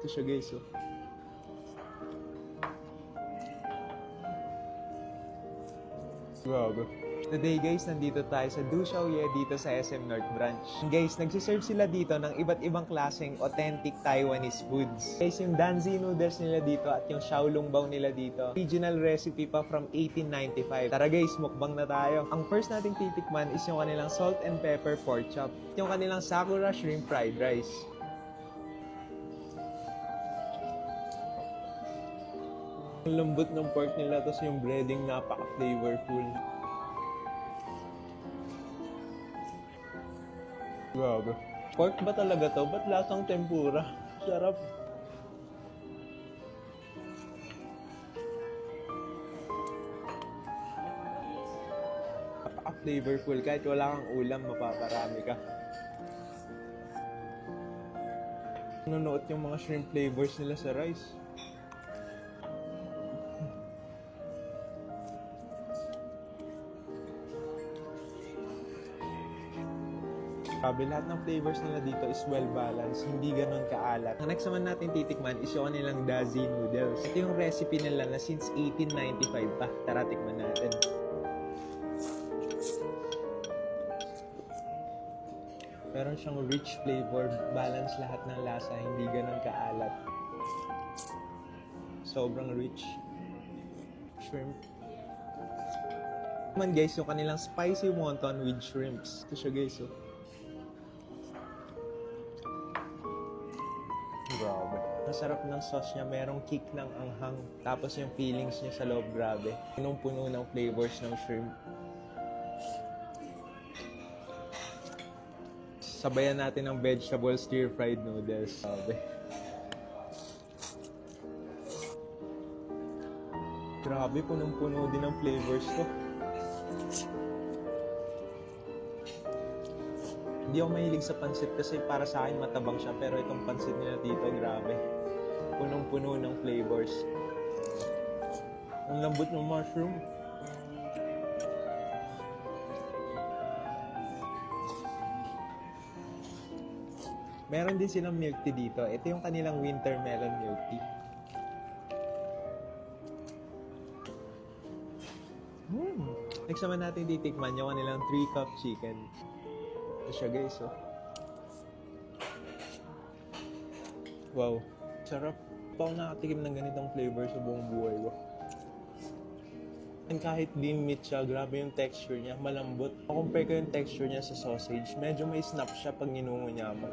Ito siya guys, oh. Grabe. Today guys, nandito tayo sa Du Xiaoye dito sa SM North Branch. Guys, nagsiserve sila dito ng iba't ibang klaseng authentic Taiwanese foods. Guys, yung Danzi noodles nila dito at yung Xiaolongbao nila dito, original recipe pa from 1895. Tara guys, mukbang na tayo. Ang first nating titikman is yung kanilang salt and pepper pork chop. Yung kanilang Sakura shrimp fried rice. Ang lambot ng pork nila, tapos yung breading napaka-flavorful. Grabe. Pork ba talaga to? Ba't lasang tempura? Sarap. Napaka-flavorful. Kahit wala kang ulam, mapaparami ka. Nunuot yung mga shrimp flavors nila sa rice. Grabe, lahat ng flavors nila dito is well-balanced, hindi ganun kaalat. Ang next naman natin titikman is yung kanilang Dazi noodles. Ito yung recipe nila na since 1895 pa. Tara, tikman natin. Meron siyang rich flavor, balance lahat ng lasa, hindi ganun kaalat. Sobrang rich. Shrimp. Naman guys, yung kanilang spicy wonton with shrimps. Ito siya guys, oh. Grabe. Masarap ng sauce niya, merong kick ng anghang. Tapos yung feelings niya sa loob, grabe. Punong-puno ng flavors ng shrimp. Sabayan natin ng vegetable stir-fried noodles. Grabe. Grabe, punong-puno din ng flavors to. Hindi ako mahilig sa pansit kasi para sa akin matabang siya, pero itong pansit nila dito, grabe. Punong-puno ng flavors. Ang lambot ng mushroom. Meron din silang milk tea dito. Ito yung kanilang winter melon milk tea. Next naman natin titikman yung kanilang 3-cup chicken. Ito siya guys, oh. Wow, sarap. Pa ako nakatikim ng ganitong flavor sa buong buhay ko. And kahit lean meat siya, grabe yung texture niya, malambot. Compare ko yung texture niya sa sausage, medyo may snap siya pag ninungunya mo.